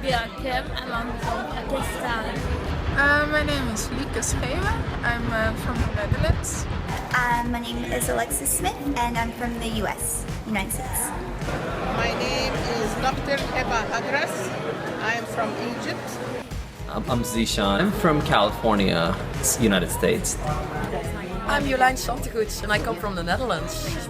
Kim and I'm from Pakistan. My name is Lieke Scheven. I'm from the Netherlands. My name is Alexis Smith and I'm from the US, United States. My name is Dr. Heba Hagras. I am from Egypt. I'm Zishan. I'm from California, United States. I'm Jolijn Santegoets and I come from the Netherlands.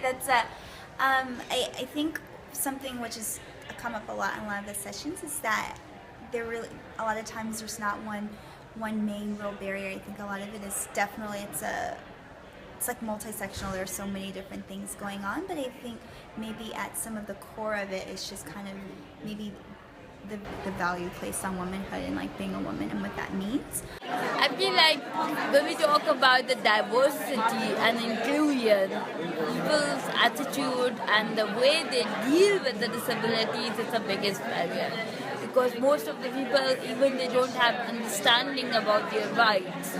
That's I think something which has come up a lot in a lot of the sessions is that there really a lot of times there's not one main real barrier. I think a lot of it is definitely it's like multi-sectional. There's so many different things going on, but I think maybe at some of the core of it is just kind of maybe the value placed on womanhood and like being a woman and what that means. I feel like when we talk about the diversity and inclusion, people's attitude and the way they deal with the disabilities is the biggest barrier. Because most of the people, even they don't have understanding about their rights.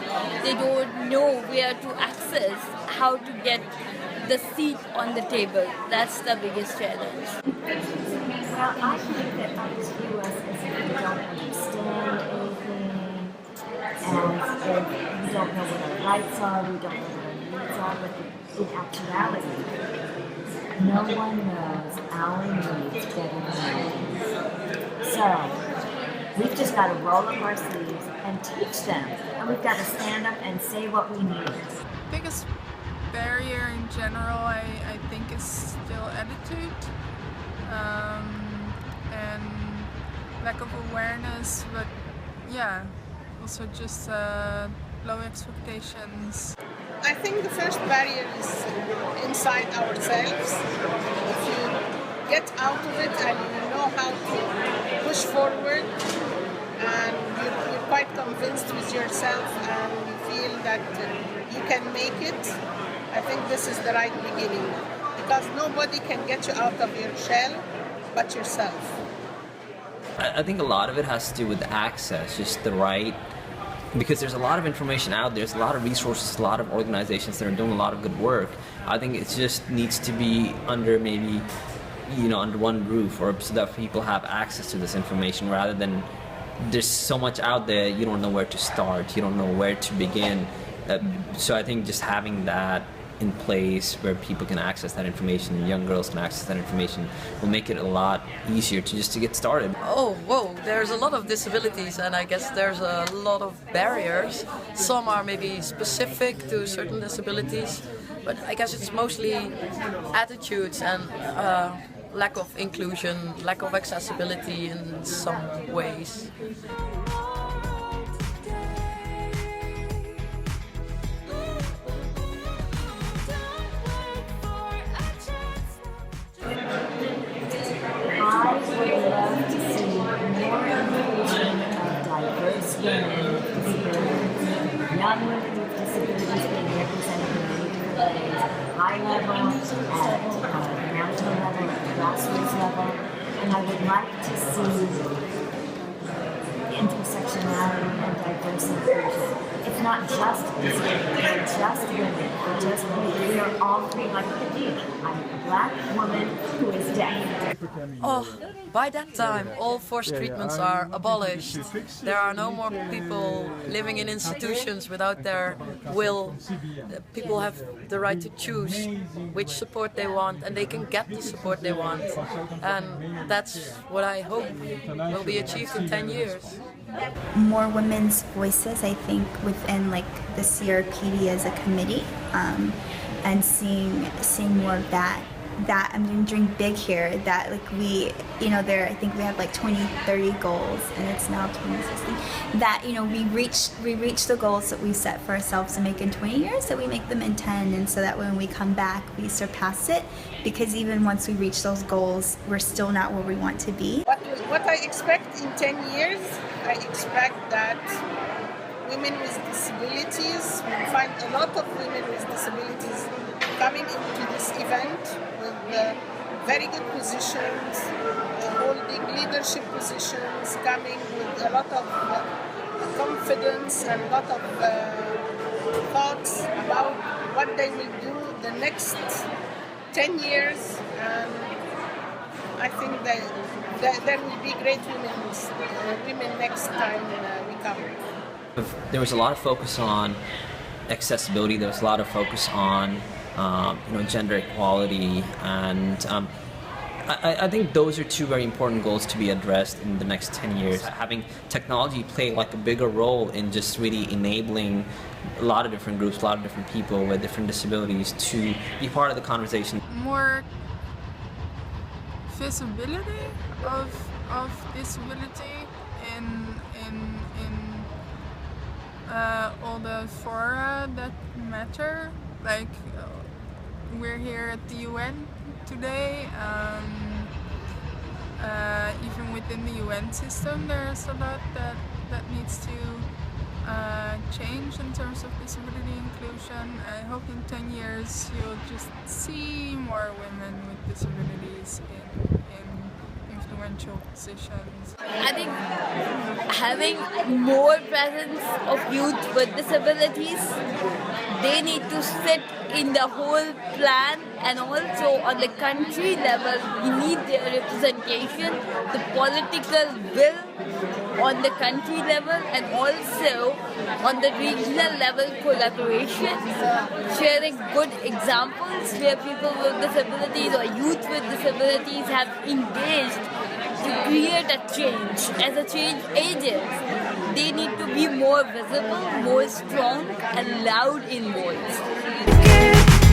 They don't know where to access, how to get the seat on the table. That's the biggest challenge. Well, I think that others view us as if we don't understand anything, as if we don't know what our rights are, we don't know what our needs are, but in actuality, no one knows our needs better than ours. So, we've just got to roll up our sleeves and teach them, and we've got to stand up and say what we need. Biggest barrier in general, I think, is still attitude. And lack of awareness, but yeah, also just low expectations. I think the first barrier is inside ourselves. If you get out of it and you know how to push forward and you're quite convinced with yourself and you feel that you can make it, I think this is the right beginning. Because nobody can get you out of your shell but yourself. I think a lot of it has to do with access, just the right, because there's a lot of information out there, there's a lot of resources, a lot of organizations that are doing a lot of good work. I think it just needs to be under maybe, under one roof, or so that people have access to this information, rather than there's so much out there, you don't know where to start, you don't know where to begin. So I think just having that in place where people can access that information, young girls can access that information, will make it a lot easier to get started. Oh, whoa, there's a lot of disabilities and I guess there's a lot of barriers. Some are maybe specific to certain disabilities, but I guess it's mostly attitudes and lack of inclusion, lack of accessibility in some ways. I would love to see more inclusion of diverse women with disabilities, young women with disabilities being represented in many different ways, high level, at national level, at grassroots level, and I would like to see intersectionality and diverse inclusion. It's not just disability, or just women, or just me. We are all three, like the me. I'm a black woman who is deaf. Oh, by that time, all forced treatments are abolished. There are no more people living in institutions without their will. People have the right to choose which support they want, and they can get the support they want. And that's what I hope will be achieved in 10 years. More women's voices, I think, within like the CRPD as a committee, and seeing more of that I'm going to dream big here, that like we, there, I think we have like 20, 30 goals, and it's now 2016, that, we reach the goals that we set for ourselves to make in 20 years, that we make them in 10, and so that when we come back, we surpass it, because even once we reach those goals, we're still not where we want to be. What I expect in 10 years, I expect that women with disabilities, we find a lot of women with disabilities coming into this event with very good positions, holding leadership positions, coming with a lot of confidence and a lot of thoughts about what they will do the next 10 years. And I think that there will be great women next time we come. There was a lot of focus on accessibility. There was a lot of focus on gender equality, and I think those are two very important goals to be addressed in the next 10 years. Having technology play like a bigger role in just really enabling a lot of different groups, a lot of different people with different disabilities to be part of the conversation. More visibility of disability in all the fora that matter. Like we're here at the UN today. Even within the UN system, there's a lot that needs to change in terms of disability inclusion. I hope in 10 years you'll just see more women with disabilities in influential positions. I think having more presence of youth with disabilities, they need to sit in the whole plan, and also on the country level, we need their representation, the political will on the country level, and also on the regional level collaboration, sharing good examples where people with disabilities or youth with disabilities have engaged to create a change. As a change agent, they need to be more visible, more strong, and loud in voice.